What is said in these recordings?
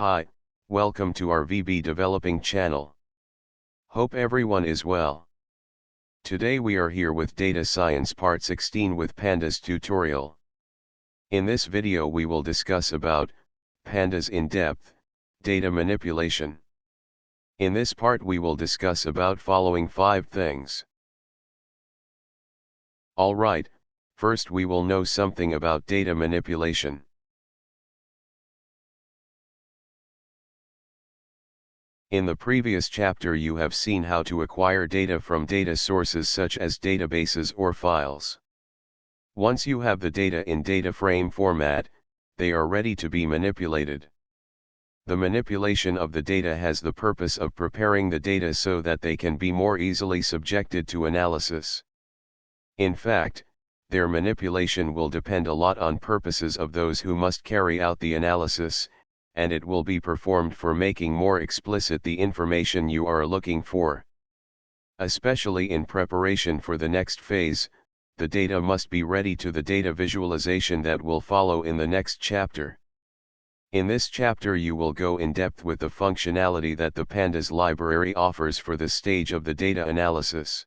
Hi, welcome to our VB Developing channel. Hope everyone is well. Today we are here with Data Science Part 16 with Pandas tutorial. In this video we will discuss about pandas in depth, data manipulation. In this part we will discuss about following 5 things. Alright, first we will know something about data manipulation. In the previous chapter you have seen how to acquire data from data sources such as databases or files. Once you have the data in data frame format, they are ready to be manipulated. The manipulation of the data has the purpose of preparing the data so that they can be more easily subjected to analysis. In fact, their manipulation will depend a lot on purposes of those who must carry out the analysis, and it will be performed for making more explicit the information you are looking for. Especially in preparation for the next phase, the data must be ready to the data visualization that will follow in the next chapter. In this chapter you will go in depth with the functionality that the Pandas library offers for the stage of the data analysis.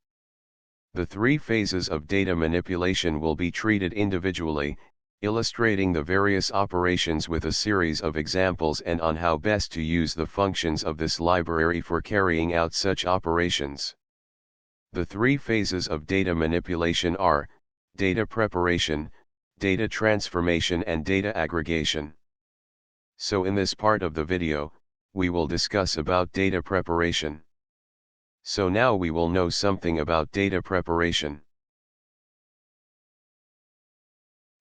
The 3 phases of data manipulation will be treated individually, illustrating the various operations with a series of examples and on how best to use the functions of this library for carrying out such operations. The 3 phases of data manipulation are data preparation, data transformation and data aggregation. So in this part of the video, we will discuss about data preparation. So now we will know something about data preparation.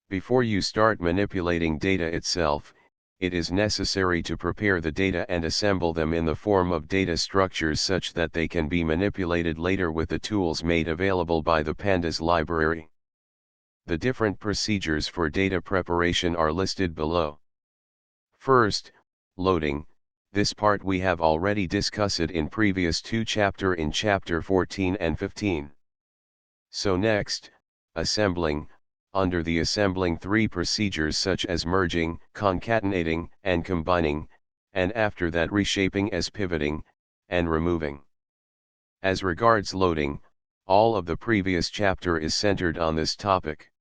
Before you start manipulating data itself, it is necessary to prepare the data and assemble them in the form of data structures such that they can be manipulated later with the tools made available by the Pandas library. The different procedures for data preparation are listed below. First, loading. This part we have already discussed in previous 2 chapters in chapter 14 and 15. So next, assembling. Under the assembling 3 procedures such as merging, concatenating, and combining, and after that reshaping as pivoting, and removing. As regards loading, all of the previous chapter is centered on this topic.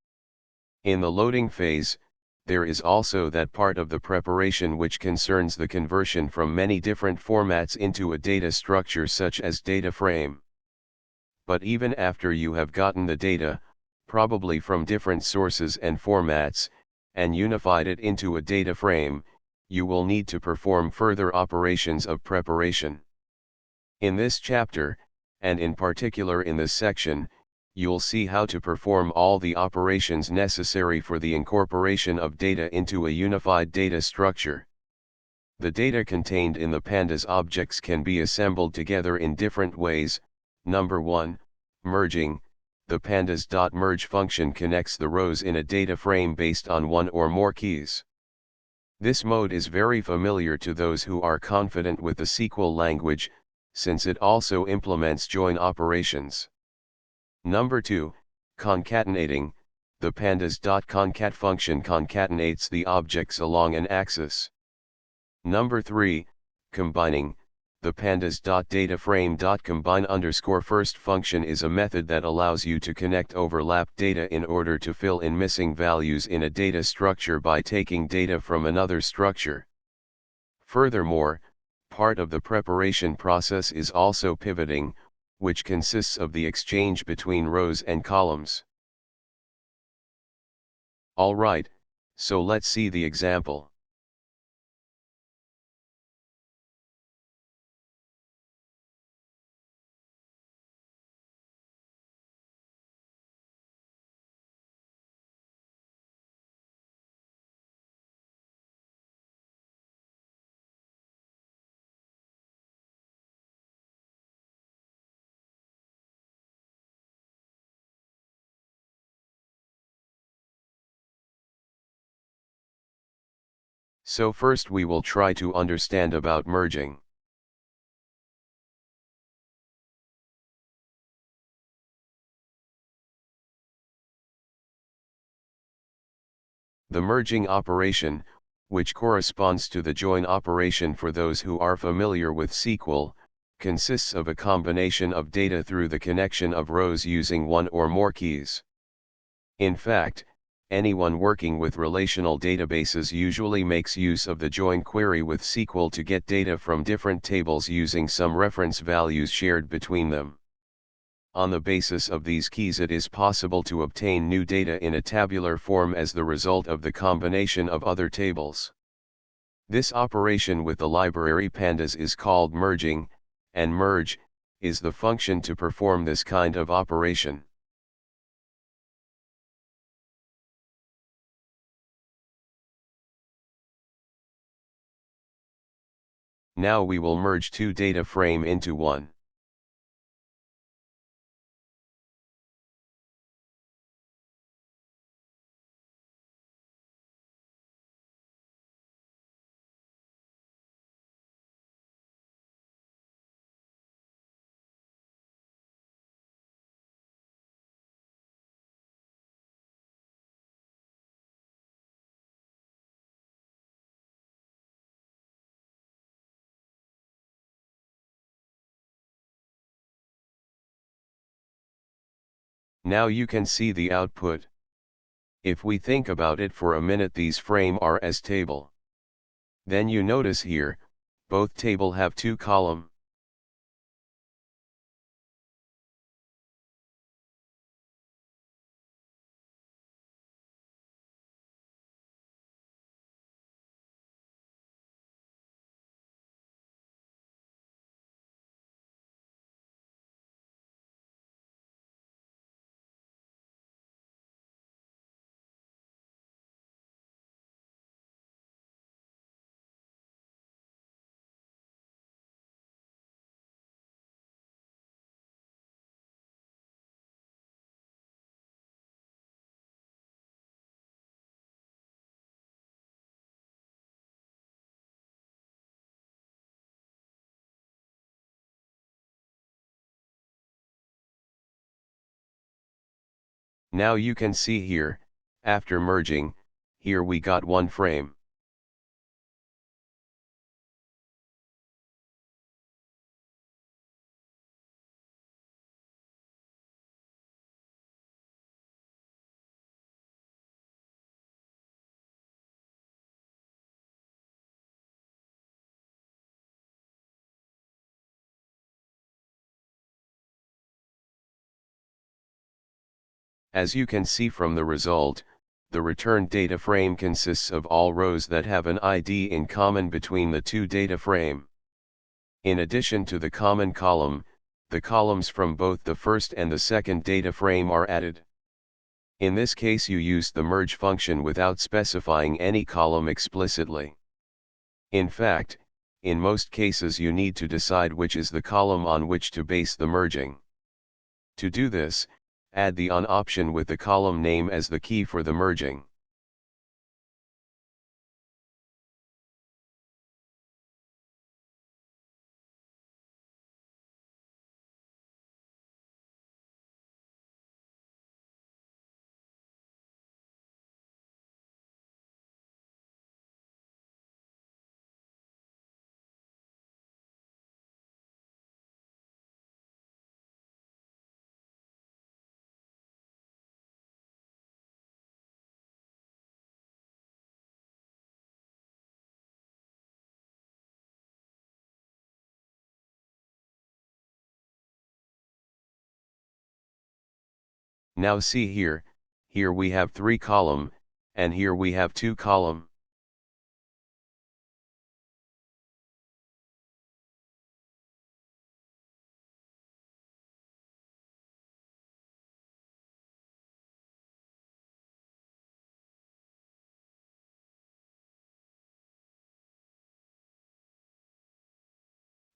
In the loading phase, there is also that part of the preparation which concerns the conversion from many different formats into a data structure such as data frame. But even after you have gotten the data, probably from different sources and formats, and unified it into a data frame, you will need to perform further operations of preparation. In this chapter, and in particular in this section, you'll see how to perform all the operations necessary for the incorporation of data into a unified data structure. The data contained in the Pandas objects can be assembled together in different ways. Number 1, merging. The pandas.merge function connects the rows in a data frame based on one or more keys. This mode is very familiar to those who are confident with the SQL language, since it also implements join operations. Number 2, concatenating. The pandas.concat function concatenates the objects along an axis. Number 3, combining. The pandas.dataframe.combine_first function is a method that allows you to connect overlapped data in order to fill in missing values in a data structure by taking data from another structure. Furthermore, part of the preparation process is also pivoting, which consists of the exchange between rows and columns. Alright, so let's see the example. So first we will try to understand about merging. The merging operation, which corresponds to the join operation for those who are familiar with SQL, consists of a combination of data through the connection of rows using one or more keys. In fact, anyone working with relational databases usually makes use of the join query with SQL to get data from different tables using some reference values shared between them. On the basis of these keys, it is possible to obtain new data in a tabular form as the result of the combination of other tables. This operation with the library pandas is called merging, and merge is the function to perform this kind of operation. Now we will merge two data frame into one. Now you can see the output. If we think about it for a minute, these frame are as table. Then you notice here, both table have two column. Now you can see here, after merging, here we got one frame. As you can see from the result, the returned data frame consists of all rows that have an ID in common between the two data frame. In addition to the common column, the columns from both the first and the second data frame are added. In this case, you use the merge function without specifying any column explicitly. In fact, in most cases you need to decide which is the column on which to base the merging. To do this, add the on option with the column name as the key for the merging. Now see here, here we have 3 column, and here we have 2 column.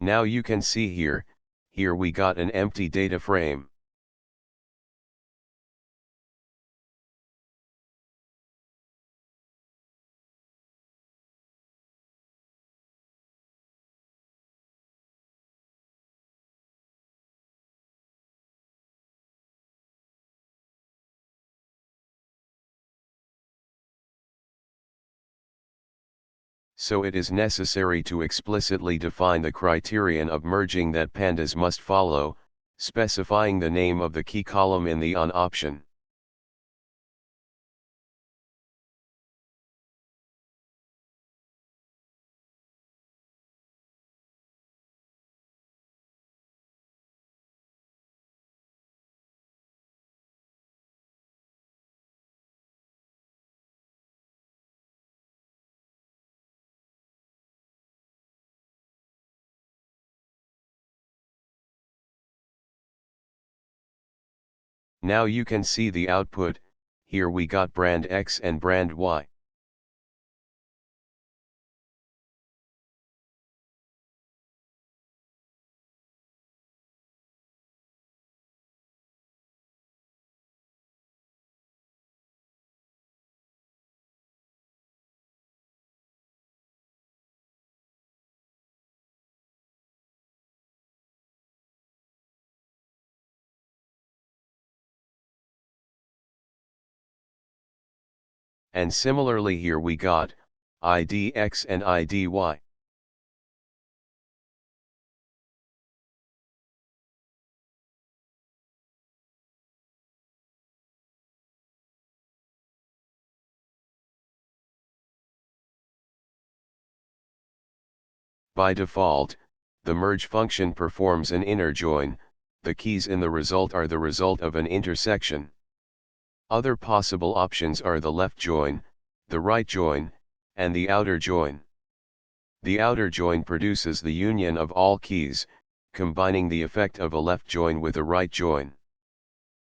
Now you can see here, here we got an empty data frame. So it is necessary to explicitly define the criterion of merging that pandas must follow, specifying the name of the key column in the on option. Now you can see the output. Here we got brand X and brand Y. And similarly here we got ID X and ID Y. By default, the merge function performs an inner join. The keys in the result are the result of an intersection. Other possible options are the left join, the right join, and the outer join. The outer join produces the union of all keys, combining the effect of a left join with a right join.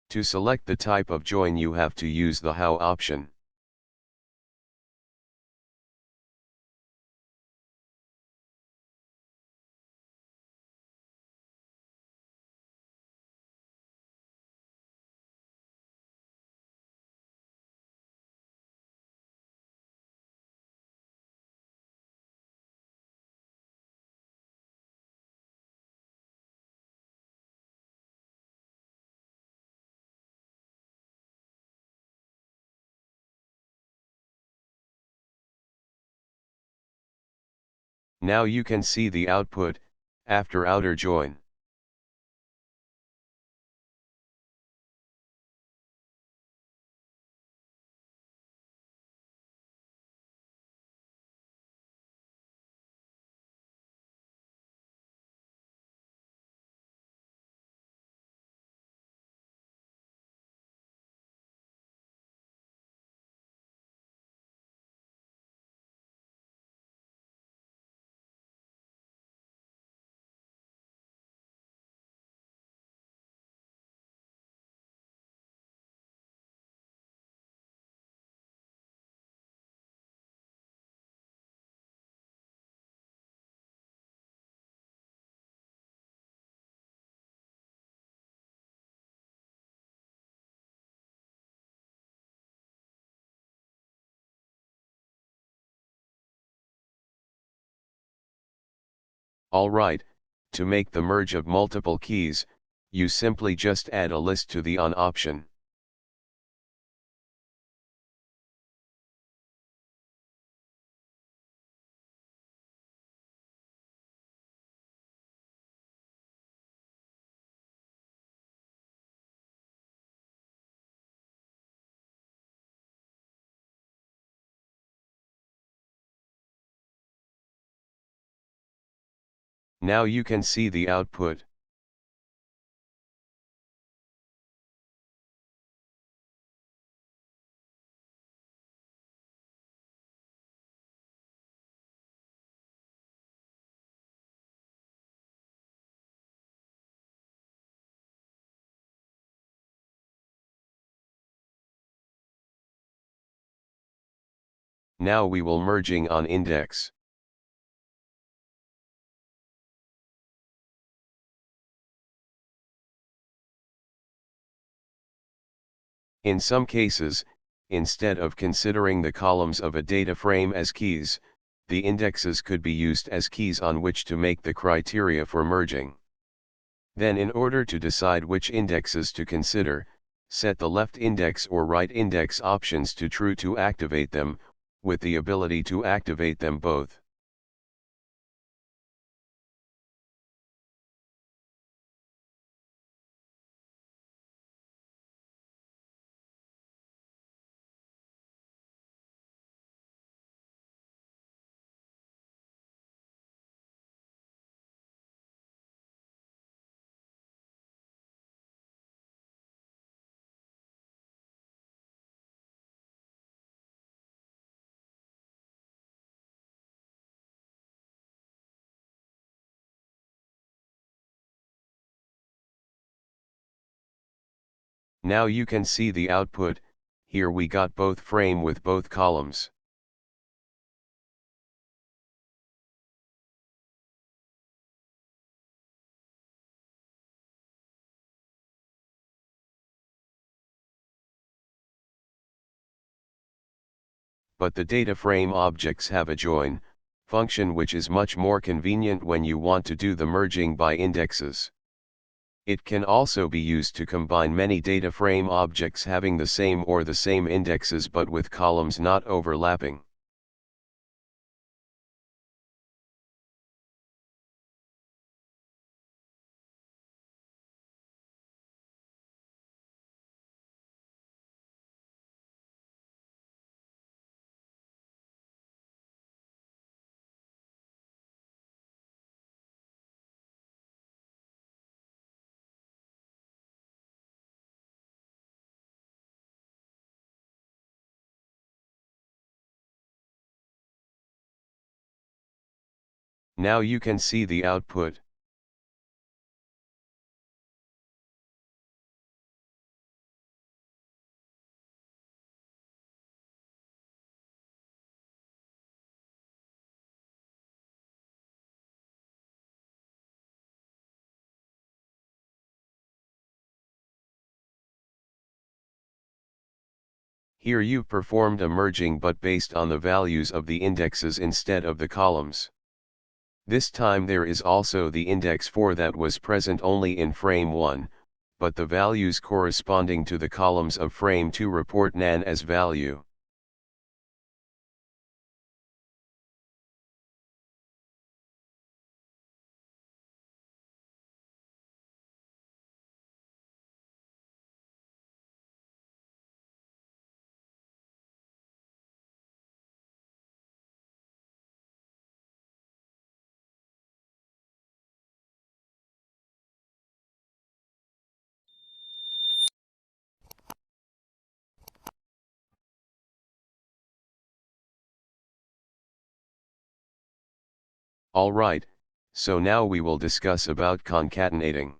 To select the type of join you have to use the How option. Now you can see the output, after outer join. Alright, to make the merge of multiple keys, you simply just add a list to the On option. Now you can see the output. Now we will merging on index. In some cases, instead of considering the columns of a data frame as keys, the indexes could be used as keys on which to make the criteria for merging. Then in order to decide which indexes to consider, set the left index or right index options to true to activate them, with the ability to activate them both. Now you can see the output. Here we got both frame with both columns. But the data frame objects have a join function, which is much more convenient when you want to do the merging by indexes. It can also be used to combine many data frame objects having the same indexes but with columns not overlapping. Now you can see the output. Here you've performed a merging but based on the values of the indexes instead of the columns. This time there is also the index 4 that was present only in frame 1, but the values corresponding to the columns of frame 2 report nan as value. Alright, so now we will discuss about concatenating.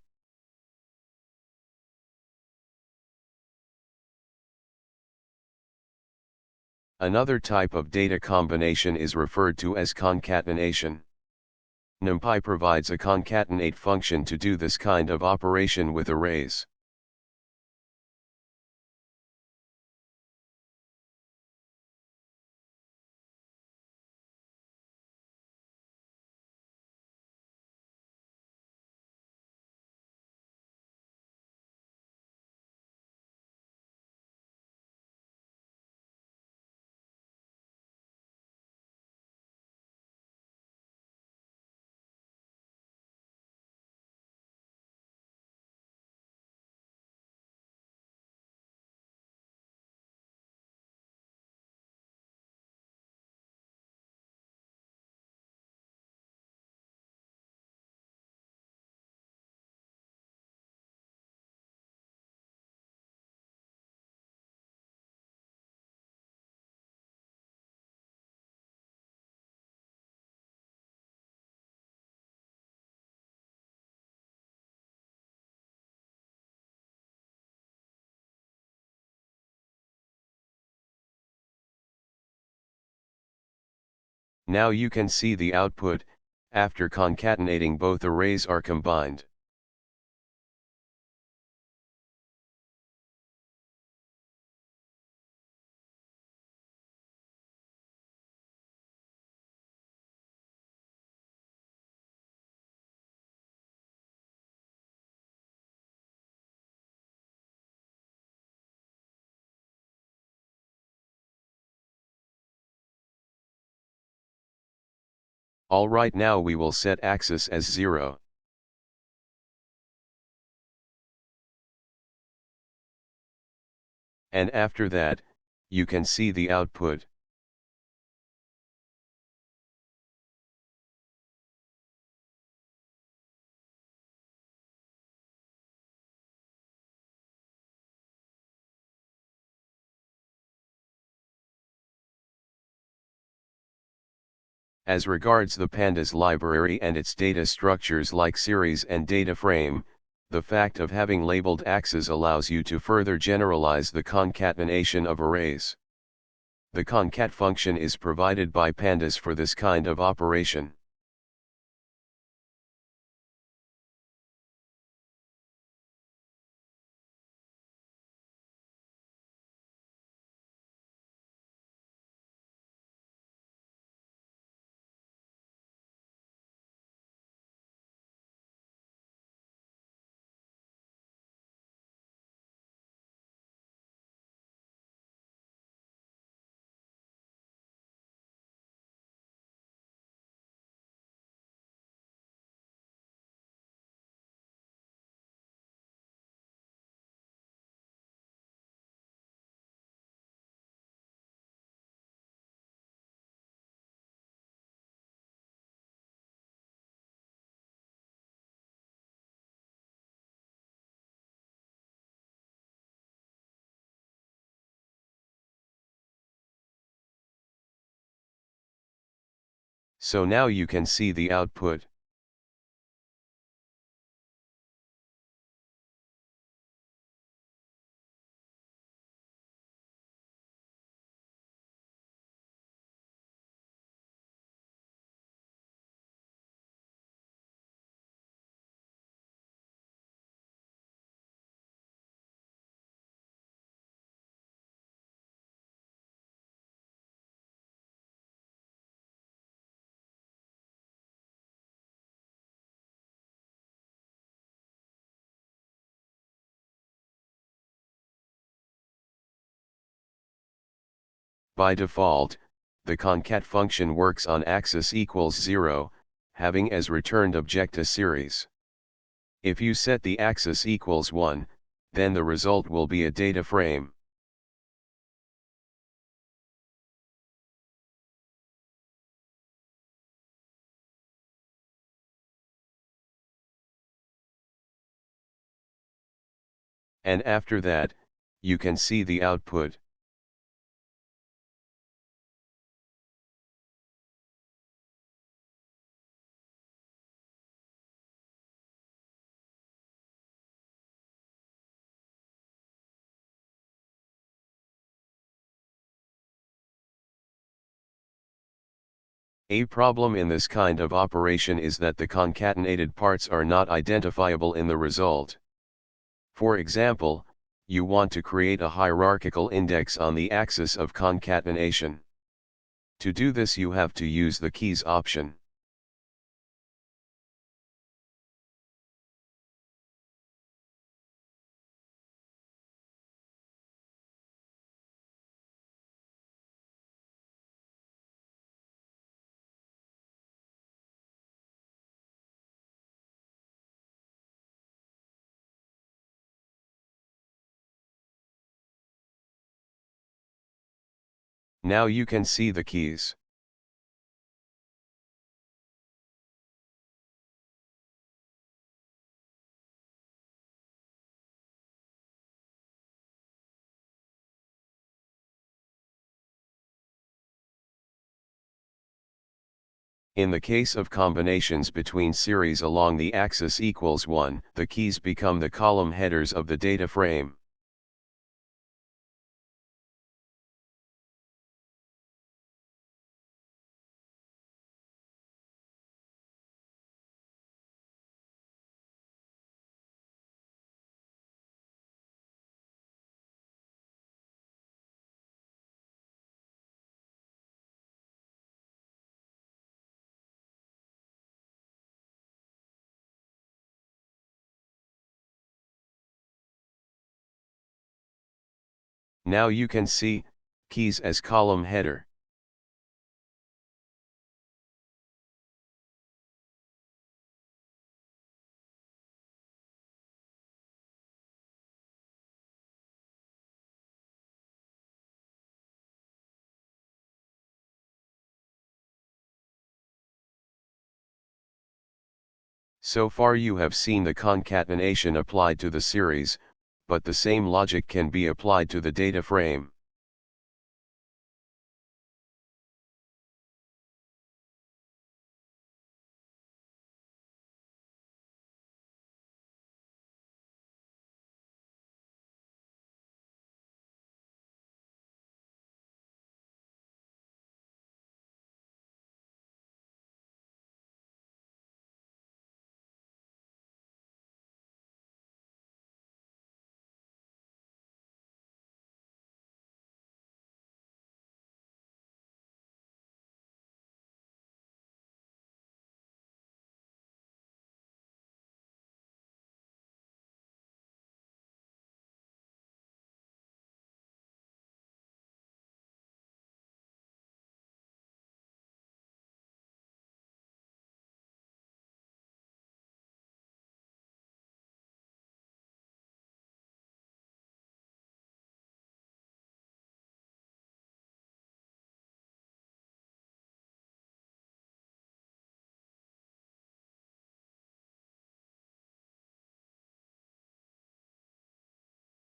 Another type of data combination is referred to as concatenation. NumPy provides a concatenate function to do this kind of operation with arrays. Now you can see the output. After concatenating, both arrays are combined. Alright, now we will set axis as 0. And after that, you can see the output. As regards the pandas library and its data structures like series and data frame, The fact of having labeled axes allows you to further generalize the concatenation of arrays. The concat function is provided by pandas for this kind of operation. So now you can see the output. By default, the concat function works on axis equals 0, having as returned object a series. If you set the axis equals 1, then the result will be a data frame. And after that, you can see the output. A problem in this kind of operation is that the concatenated parts are not identifiable in the result. For example, you want to create a hierarchical index on the axis of concatenation. To do this, you have to use the keys option. Now you can see the keys. In the case of combinations between series along the axis equals 1, the keys become the column headers of the data frame. Now you can see keys as column header. So far you have seen the concatenation applied to the series, but the same logic can be applied to the data frame.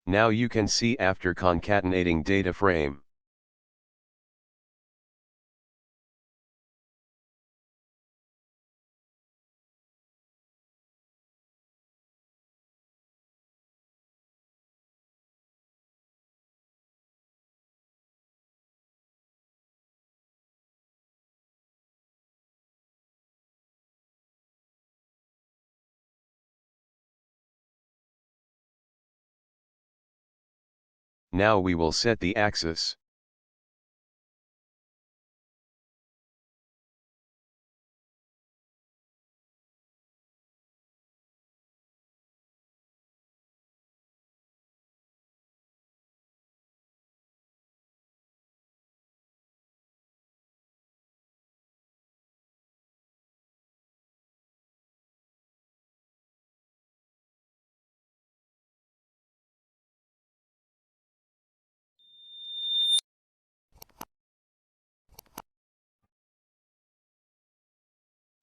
Now you can see after concatenating data frame. Now we will set the axis.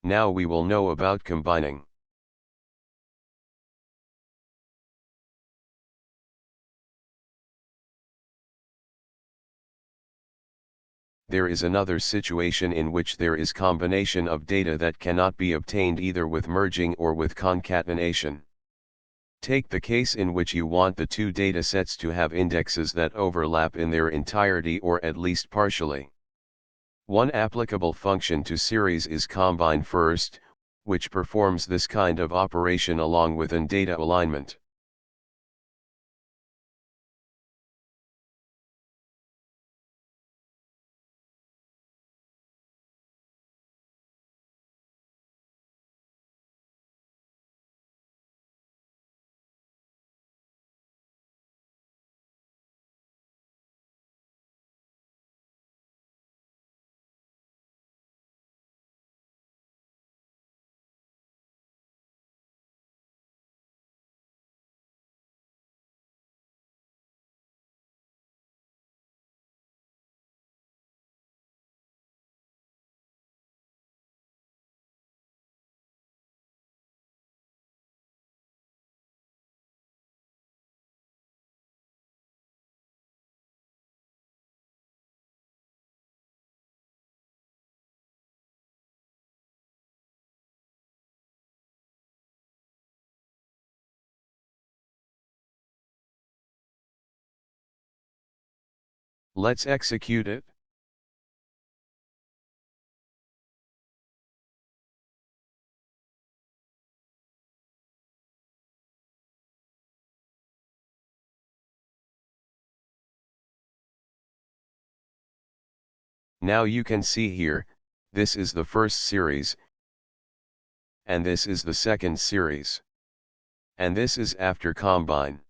Now we will know about combining. There is another situation in which there is combination of data that cannot be obtained either with merging or with concatenation. Take the case in which you want the two datasets to have indexes that overlap in their entirety or at least partially. One applicable function to series is combine first, which performs this kind of operation along with an data alignment. Let's execute it. Now you can see here, this is the first series, and this is the second series. And this is after combine.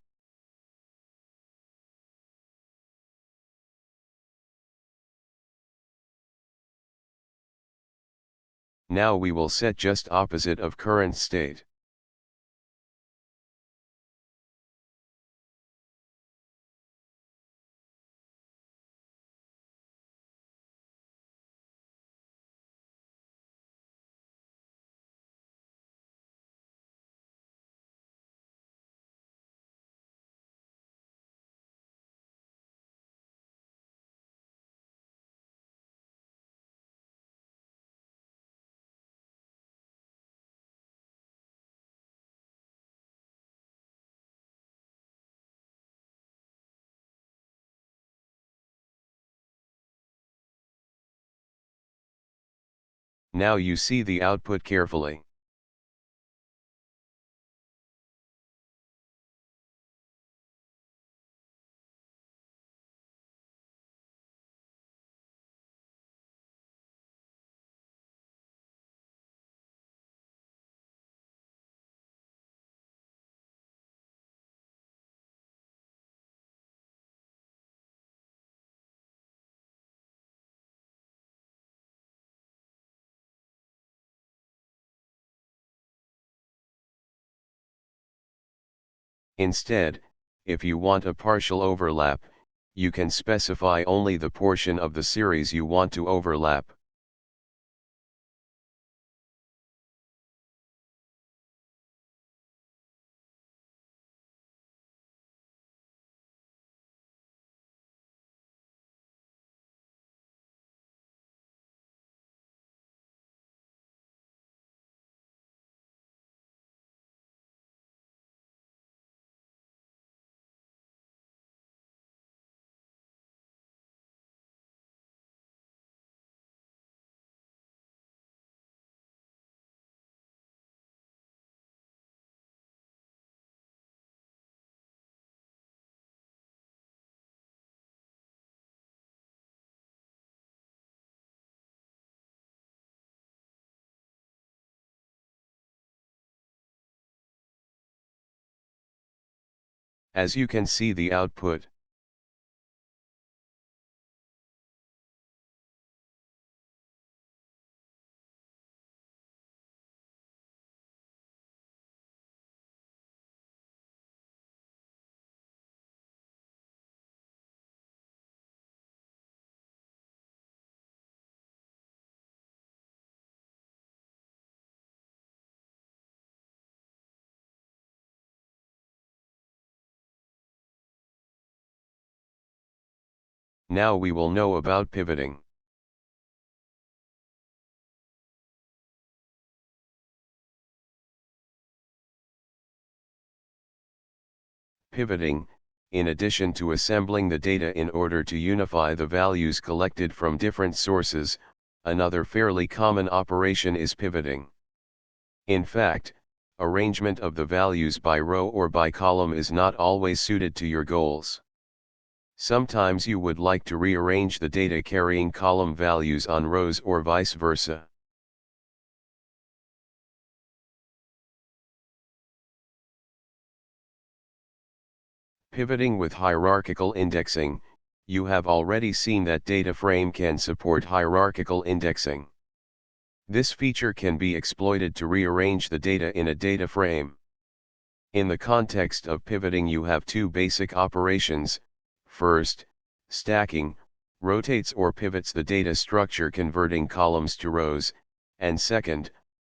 Now we will set just opposite of current state. Now you see the output carefully. Instead, if you want a partial overlap, you can specify only the portion of the series you want to overlap. As you can see the output. Now we will know about pivoting. Pivoting, in addition to assembling the data in order to unify the values collected from different sources, another fairly common operation is pivoting. In fact, arrangement of the values by row or by column is not always suited to your goals. Sometimes you would like to rearrange the data carrying column values on rows or vice versa. Pivoting with hierarchical indexing, you have already seen that data frame can support hierarchical indexing. This feature can be exploited to rearrange the data in a data frame. In the context of pivoting, you have two basic operations. First, stacking, rotates or pivots the data structure converting columns to rows, and second,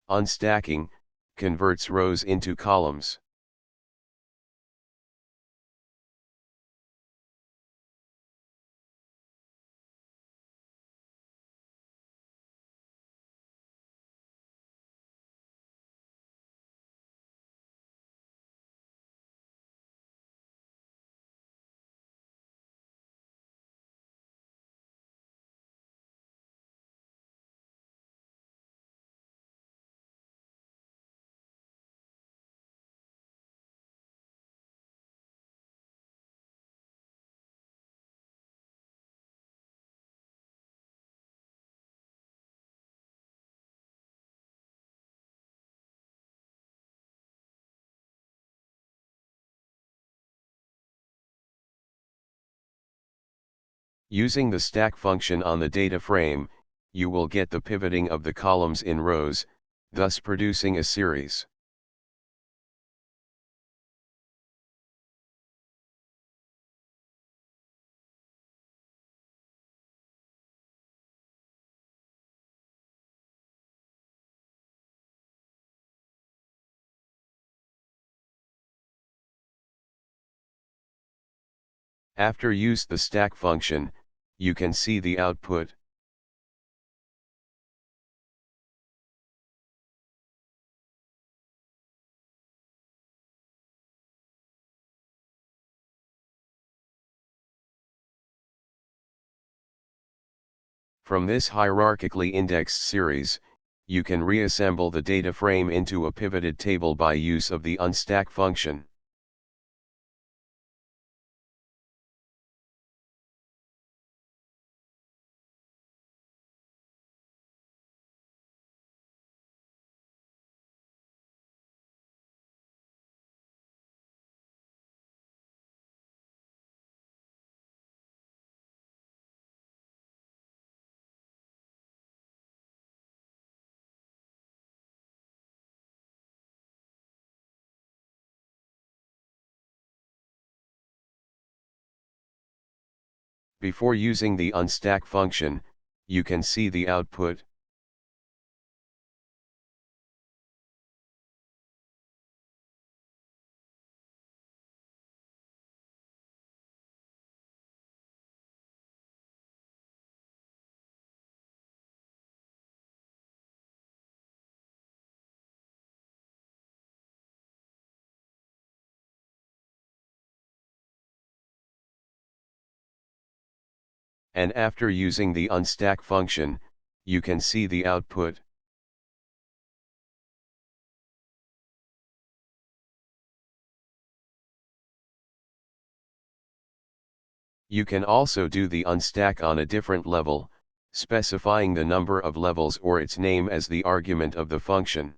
unstacking, converts rows into columns. Using the stack function on the data frame, you will get the pivoting of the columns in rows, thus producing a series. After use the stack function, you can see the output. From this hierarchically indexed series, you can reassemble the data frame into a pivoted table by use of the unstack function. Before using the unstack function, you can see the output. And after using the unstack function, you can see the output. You can also do the unstack on a different level, specifying the number of levels or its name as the argument of the function.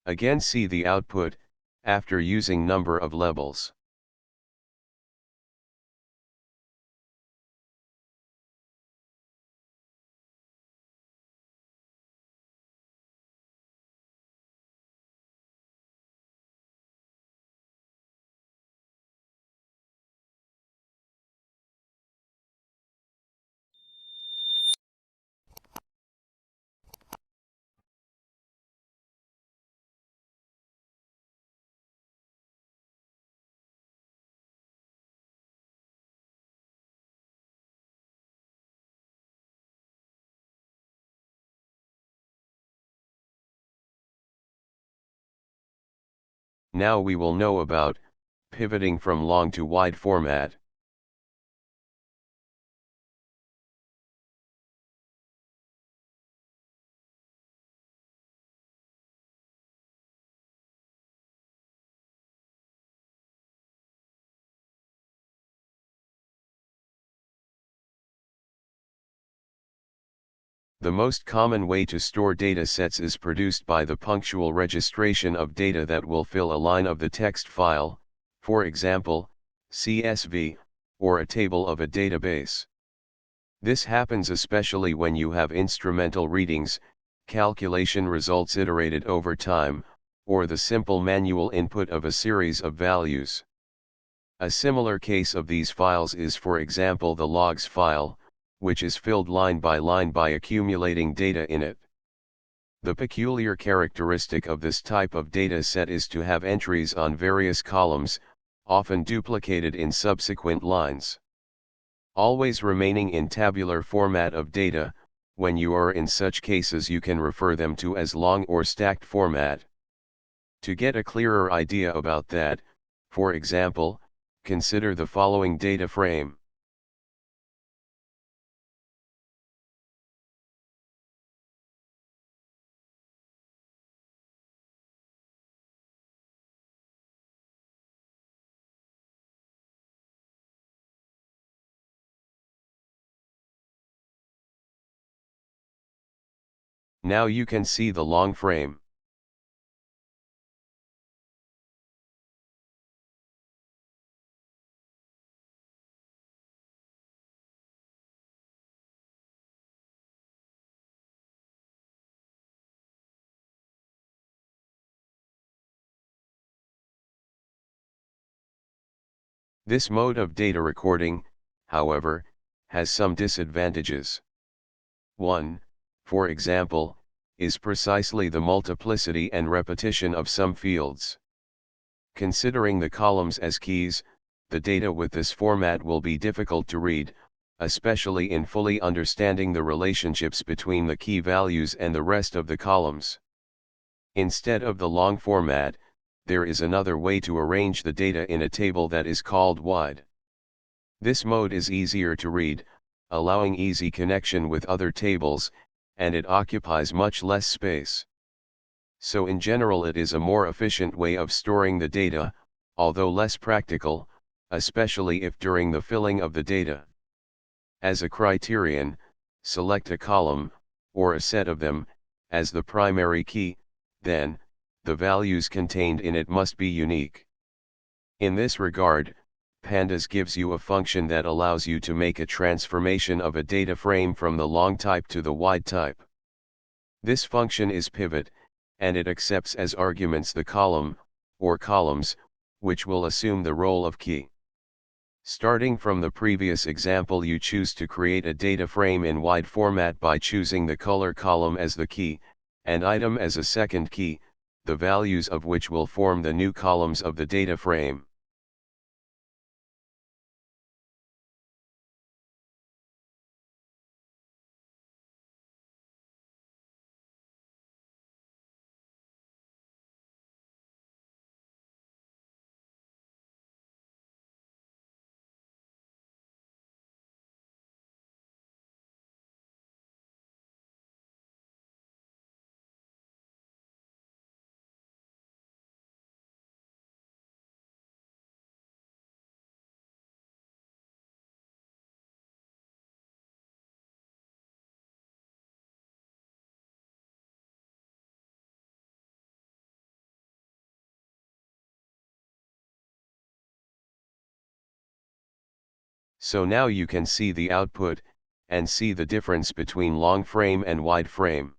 Again, see the output, after using number of levels. Now we will know about pivoting from long to wide format. The most common way to store data sets is produced by the punctual registration of data that will fill a line of the text file, for example, CSV, or a table of a database. This happens especially when you have instrumental readings, calculation results iterated over time, or the simple manual input of a series of values. A similar case of these files is, for example, the logs file, which is filled line by accumulating data in it. The peculiar characteristic of this type of data set is to have entries on various columns, often duplicated in subsequent lines. Always remaining in tabular format of data, when you are in such cases you can refer them to as long or stacked format. To get a clearer idea about that, for example, consider the following data frame. Now you can see the long frame. This mode of data recording, however, has some disadvantages. One, for example, is precisely the multiplicity and repetition of some fields. Considering the columns as keys, the data with this format will be difficult to read, especially in fully understanding the relationships between the key values and the rest of the columns. Instead of the long format, there is another way to arrange the data in a table that is called wide. This mode is easier to read, allowing easy connection with other tables, and it occupies much less space. So in general it is a more efficient way of storing the data, although less practical, especially if during the filling of the data. As a criterion, select a column, or a set of them, as the primary key, then, the values contained in it must be unique. In this regard, pandas gives you a function that allows you to make a transformation of a data frame from the long type to the wide type. This function is pivot, and it accepts as arguments the column, or columns, which will assume the role of key. Starting from the previous example, you choose to create a data frame in wide format by choosing the color column as the key, and item as a second key, the values of which will form the new columns of the data frame. So now you can see the output, and see the difference between long frame and wide frame.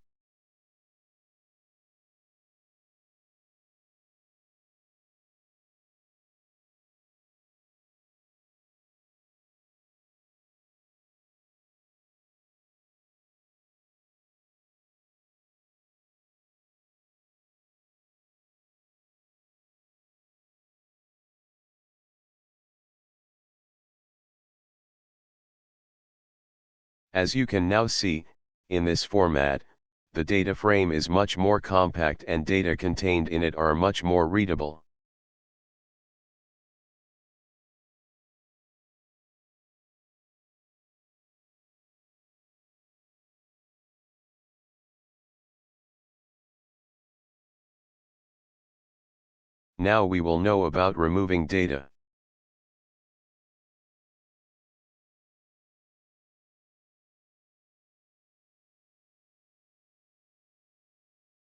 As you can now see, in this format, the data frame is much more compact and data contained in it are much more readable. Now we will know about removing data.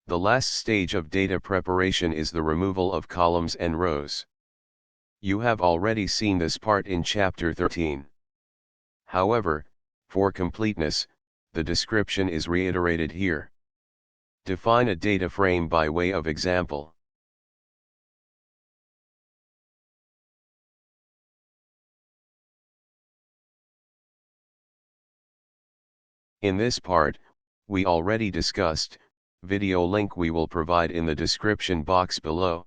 The last stage of data preparation is the removal of columns and rows. You have already seen this part in chapter 13. However, for completeness, the description is reiterated here. Define a data frame by way of example. In this part, we already discussed, video link we will provide in the description box below.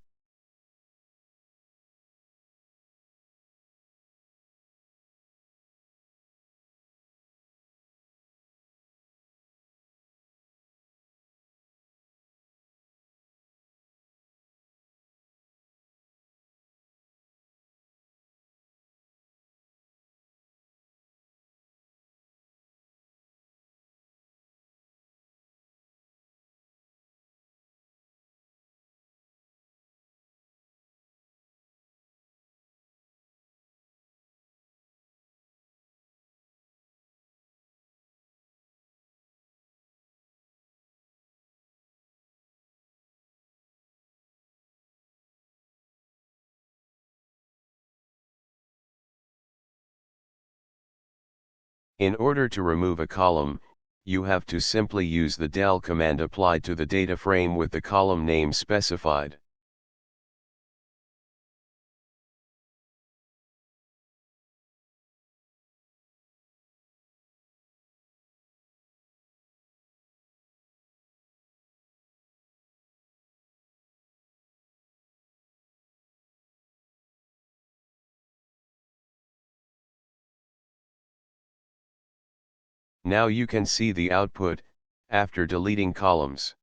In order to remove a column, you have to simply use the del command applied to the data frame with the column name specified. Now you can see the output, after deleting columns.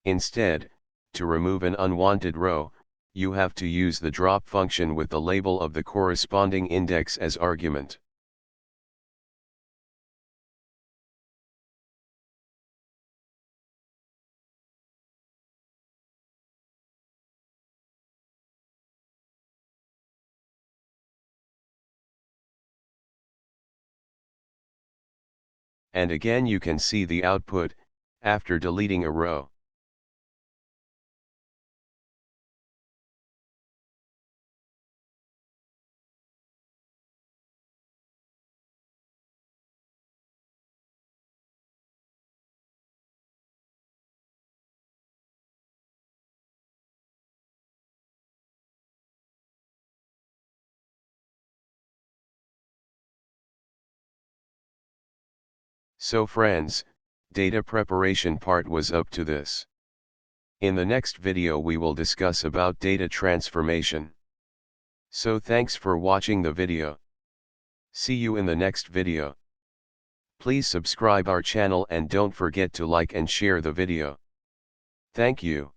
Instead, to remove an unwanted row, you have to use the drop function with the label of the corresponding index as argument. And again you can see the output, after deleting a row. So friends, data preparation part was up to this. In the next video we will discuss about data transformation. So thanks for watching the video. See you in the next video. Please subscribe our channel and don't forget to like and share the video. Thank you.